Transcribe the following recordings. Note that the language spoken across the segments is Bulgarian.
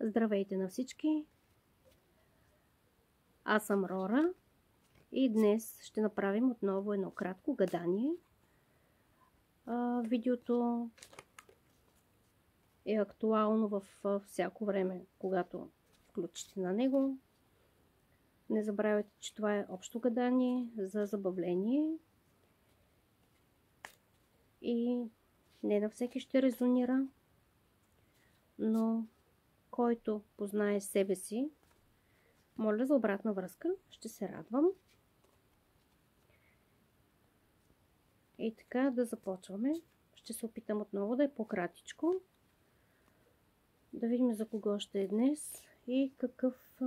Здравейте на всички! Аз съм Рора и днес ще направим отново едно кратко гадание. Видеото е актуално във всяко време, когато включите на него. Не забравяйте, че това е общо гадание за забавление и не на всеки ще резонира, но който познае себе си, моля за обратна връзка, ще се радвам. И така да започваме. Ще се опитам отново да е по-кратичко. Да видим за кого ще е днес и какъв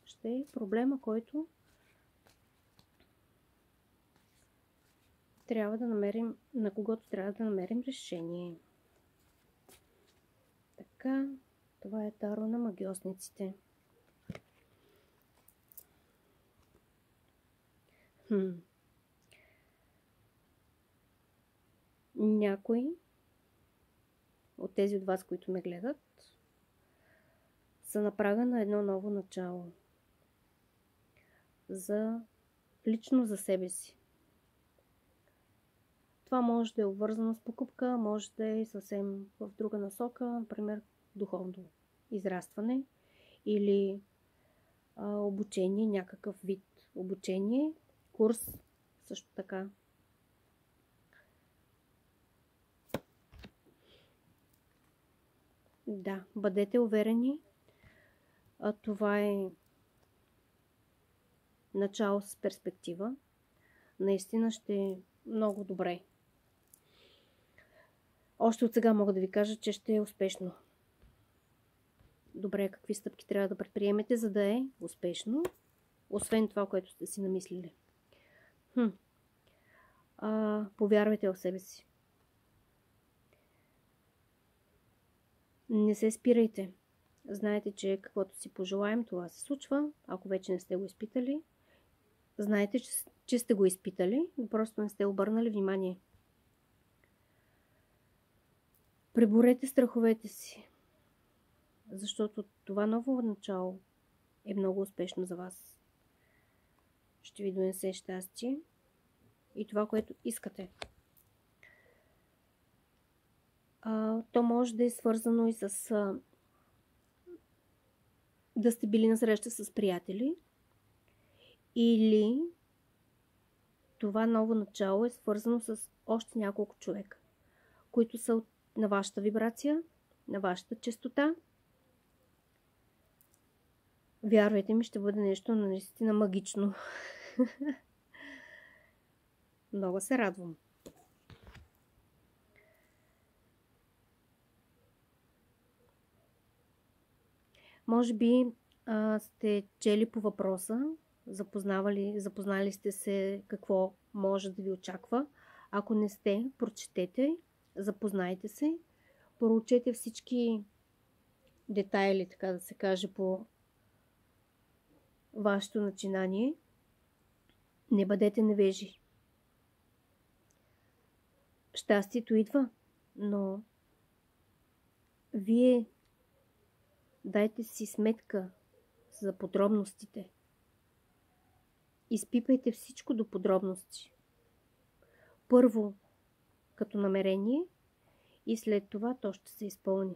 ще е проблема, който трябва да намерим, на когото трябва да намерим решение. Така, това е таро на магиосниците. Някои от тези от вас, които ме гледат, са на прага на едно ново начало. Лично за себе си. Това може да е обвързано с покупка, може да е съвсем в друга насока, например духовно израстване или обучение, някакъв вид обучение, курс също така. Да, бъдете уверени, това е начало с перспектива. Наистина ще е много добре. Още от сега мога да ви кажа, че ще е успешно. Добре, какви стъпки трябва да предприемете, за да е успешно, освен това, което сте си намислили. Повярвайте в себе си. Не се спирайте. Знаете, че каквото си пожелаем, това се случва. Ако вече не сте го изпитали, знаете, че сте го изпитали, но просто не сте обърнали внимание. Преборете страховете си, защото това ново начало е много успешно за вас. Ще ви донесе щастие и това, което искате. То може да е свързано и с да сте били на среща с приятели, или това ново начало е свързано с още няколко човека, които са на вашата вибрация, на вашата честота. Вярвайте ми, ще бъде нещо наистина магично. Много се радвам. Може би сте чели по въпроса, запознали сте се какво може да ви очаква. Ако не сте, прочетете, запознайте се, проучете всички детайли, така да се каже, по вашето начинание. Не бъдете невежи. Щастието идва, но вие дайте си сметка за подробностите. Изпипайте всичко до подробности. Първо като намерение и след това то ще се изпълни.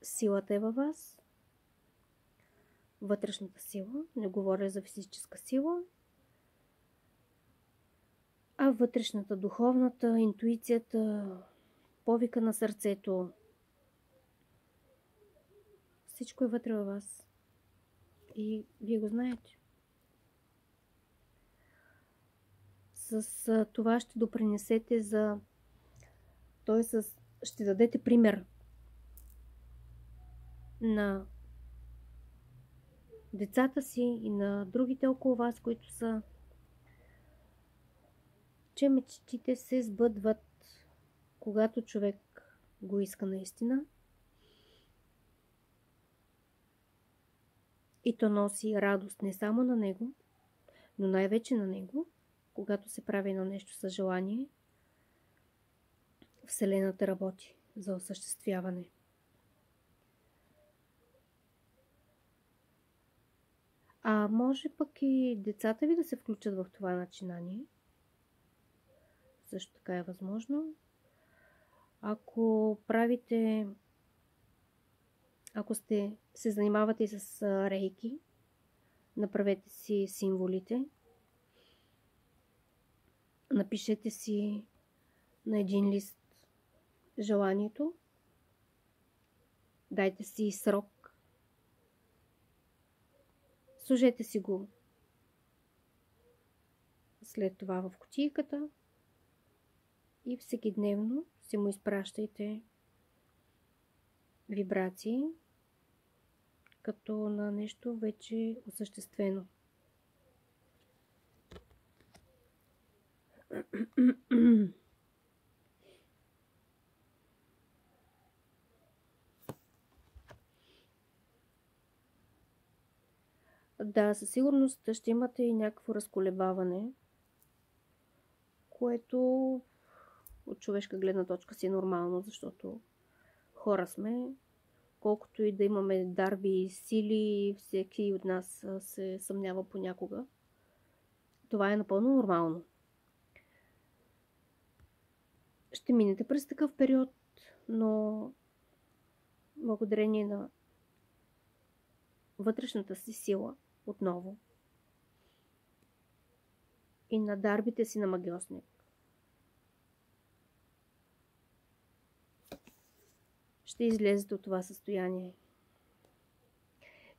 Силата е във вас. Вътрешната сила. Не говоря за физическа сила. А вътрешната, духовната, интуицията, повика на сърцето. Всичко е вътре във вас. И вие го знаете. С това ще допринесете ще дадете пример на децата си и на другите около вас, които са, че мечтите се сбъдват, когато човек го иска наистина. И то носи радост не само на него, но най-вече на него, когато се прави едно нещо с желание, Вселената работи за осъществяване. А може пък и децата ви да се включат в това начинание. Също така е възможно. Ако се занимавате и с рейки, направете си символите. Напишете си на един лист желанието. Дайте си срок. Сложете си го след това в кутийката и всекидневно си му изпращайте вибрации, като на нещо вече осъществено. Да, със сигурност ще имате и някакво разколебаване, което от човешка гледна точка си е нормално, защото хора сме, колкото и да имаме дарби и сили, всеки от нас се съмнява понякога. Това е напълно нормално. Ще минете през такъв период, но благодарение на вътрешната си сила отново и на дарбите си на магиосник, ще излезете от това състояние.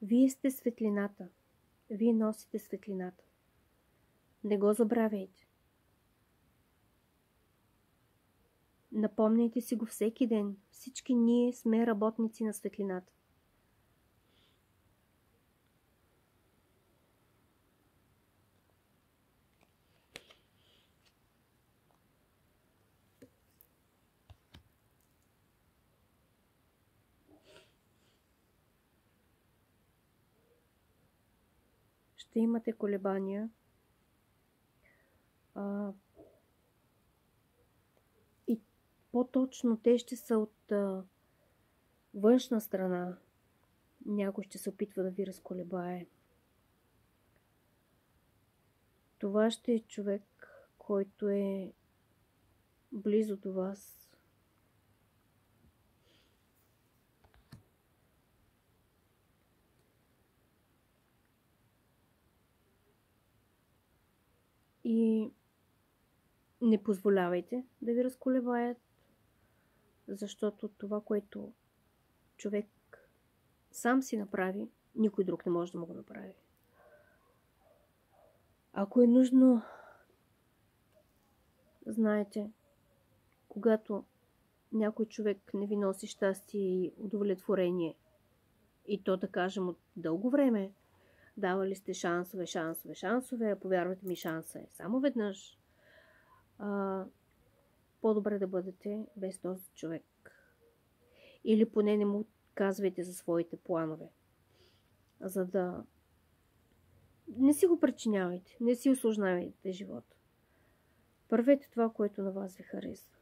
Вие сте светлината. Вие носите светлината. Не го забравяйте. Напомняйте си го всеки ден. Всички ние сме работници на светлината. Ще имате колебания. И по-точно те ще са от външна страна. Някой ще се опитва да ви разколебае. Това ще е човек, който е близо до вас. И не позволявайте да ви разколебаят, защото това, което човек сам си направи, никой друг не може да му го направи. Ако е нужно, знаете, когато някой човек не ви носи щастие и удовлетворение, и то да кажем от дълго време, давали сте шансове, повярвайте ми, шанса е само веднъж. По-добре да бъдете без този човек. Или поне не му казвайте за своите планове. За да не си го причинявайте, не си усложнявайте живота. Правете това, което на вас ви харесва.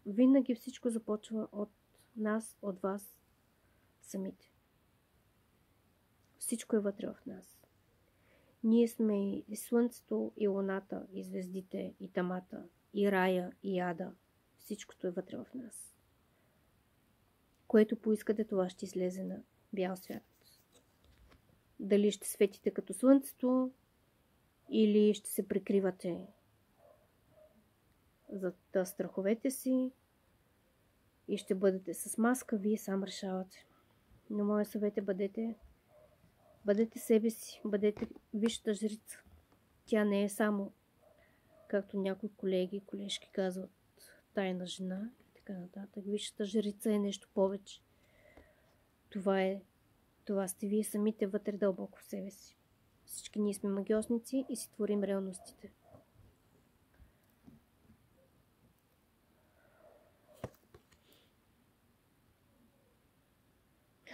Винаги всичко започва от нас, от вас самите. Всичко е вътре в нас. Ние сме и слънцето, и луната, и звездите, и тамата, и рая, и ада. Всичкото е вътре в нас. Което поискате, това ще излезе на бял свят. Дали ще светите като слънцето, или ще се прикривате зад страховете си и ще бъдете с маска, вие сам решавате. Но моя съвет е бъдете себе си, бъдете висшата жрица. Тя не е само, както някои колеги и колежки казват, тайна жена и така нататък. Висшата жрица е нещо повече. Това сте вие самите вътре дълбоко в себе си. Всички ние сме магиосници и си творим реалностите.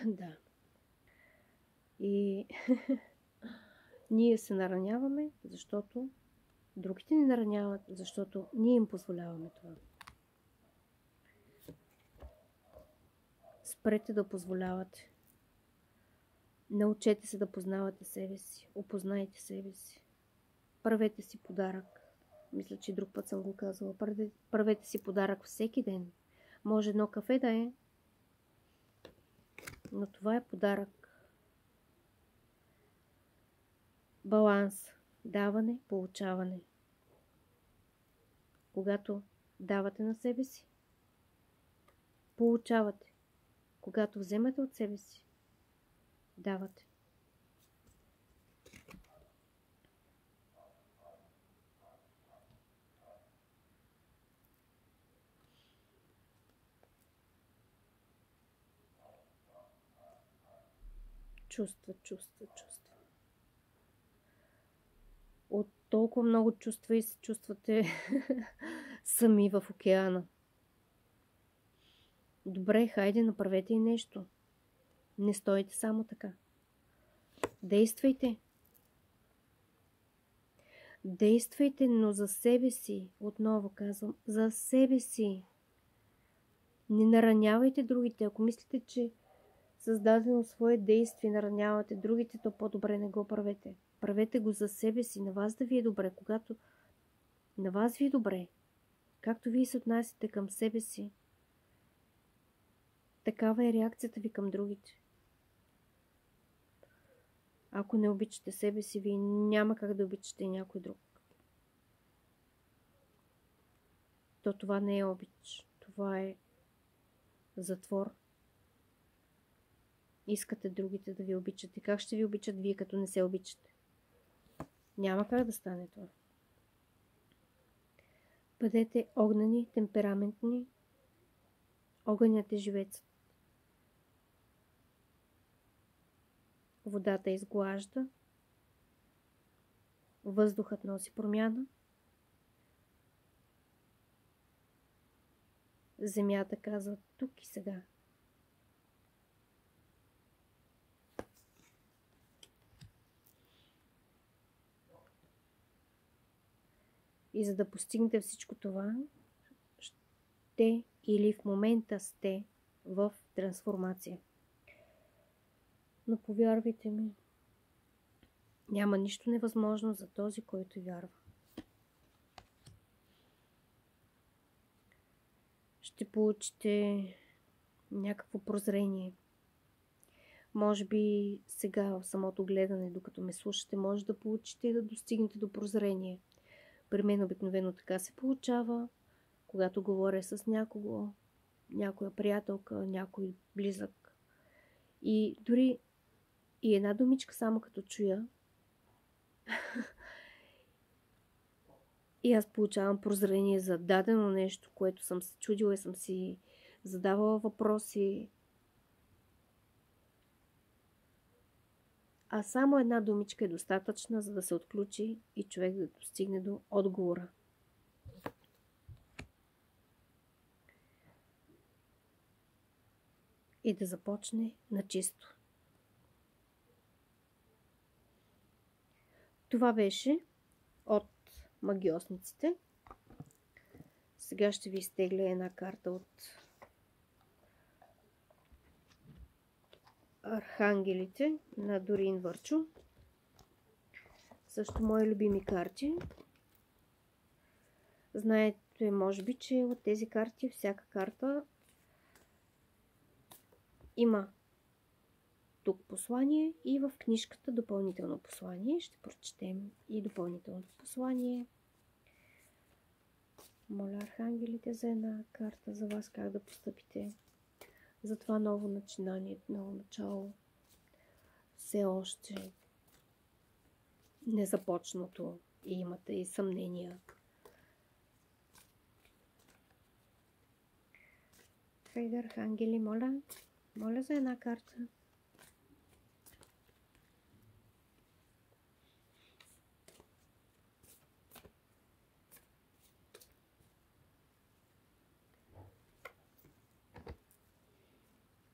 Да. И ние се нараняваме, защото Другите ни нараняват, защото ние им позволяваме това. Спрете да позволявате. Научете се да познавате себе си. Опознайте себе си. Правете си подарък. Мисля, че друг път съм го казала. Правете си подарък всеки ден. Може едно кафе да е, но това е подарък. Баланс. Даване, получаване. Когато давате на себе си, получавате. Когато вземате от себе си, давате. Чувства. От толкова много чувства и се чувствате сами в океана. Добре, хайде, направете и нещо. Не стойте само така. Действайте. Действайте, но за себе си. Отново казвам, за себе си. Не наранявайте другите. Ако мислите, че създадено свое действие наранявате другите, то по-добре не го правете. Правете го за себе си, на вас да ви е добре. Когато на вас ви е добре, както вие се отнасяте към себе си, такава е реакцията ви към другите. Ако не обичате себе си, вие няма как да обичате някой друг. То това не е обич. Това е затвор. Искате другите да ви обичате. Как ще ви обичат вие, като не се обичате? Няма как да стане това. Бъдете огнени, темпераментни. Огънят е живецът. Водата изглажда. Въздухът носи промяна. Земята казва тук и сега. И за да постигнете всичко това, ще или в момента сте в трансформация. Но повярвайте ми, няма нищо невъзможно за този, който вярва. Ще получите някакво прозрение. Може би сега в самото гледане, докато ме слушате, може да получите и да достигнете до прозрение. При мен обикновено така се получава, когато говоря с някого, някоя приятелка, някой близък. И дори и една думичка само като чуя, и аз получавам прозрение за дадено нещо, което съм се чудила и съм си задавала въпроси. А само една думичка е достатъчна, за да се отключи и човек да достигне до отговора. И да започне на чисто. Това беше от магиосниците. Сега ще ви изтегля една карта от архангелите на Дорин Върчо. Също мои любими карти. Знаете, може би, че от тези карти всяка карта има тук послание и в книжката допълнително послание. Ще прочетем и допълнителното послание. Моля архангелите за една карта за вас, как да постъпите за това ново начинание, ново начало. Все още незапочнато и имате и съмнения. Хайде, архангели, моля за една карта.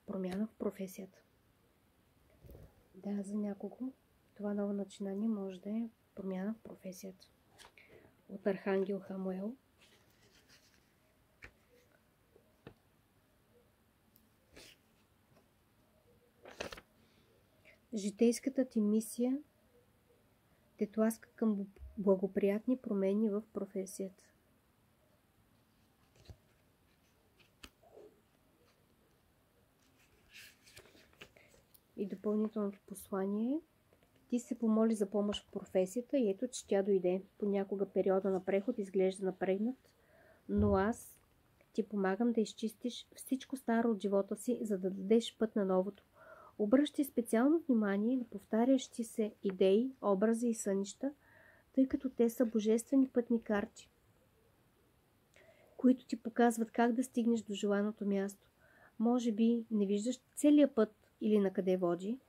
Промяна в професията. Да, за някого това ново начинание може да е промяна в професията. от Архангел Хамуел. Житейската ти мисия те тласка към благоприятни промени в професията. И допълнителното послание: ти се помоли за помощ в професията и ето, че тя дойде. Понякога периода на преход изглежда напрегнат, но аз ти помагам да изчистиш всичко старо от живота си, за да дадеш път на новото. Обръщай специално внимание на повтарящи се идеи, образи и сънища, тъй като те са божествени пътни карти, които ти показват как да стигнеш до желаното място. Може би не виждаш целия път или на къде води,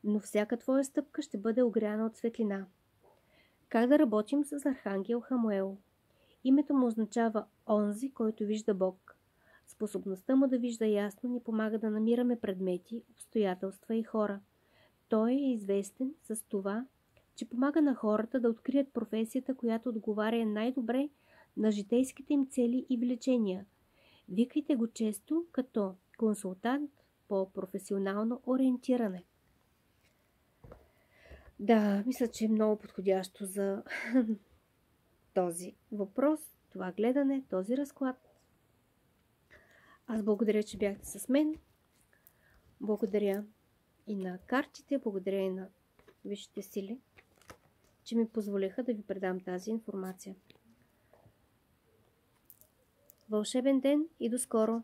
но всяка твоя стъпка ще бъде огряна от светлина. Как да работим с Архангел Хамуел? Името му означава онзи, който вижда Бог. Способността му да вижда ясно ни помага да намираме предмети, обстоятелства и хора. Той е известен с това, че помага на хората да открият професията, която отговаря най-добре на житейските им цели и влечения. Викайте го често като консултант по професионално ориентиране. Да, мисля, че е много подходящо за този въпрос, това гледане, този разклад. Аз благодаря, че бяхте с мен. Благодаря и на картите, благодаря и на висшите сили, че ми позволиха да ви предам тази информация. Вълшебен ден и до скоро!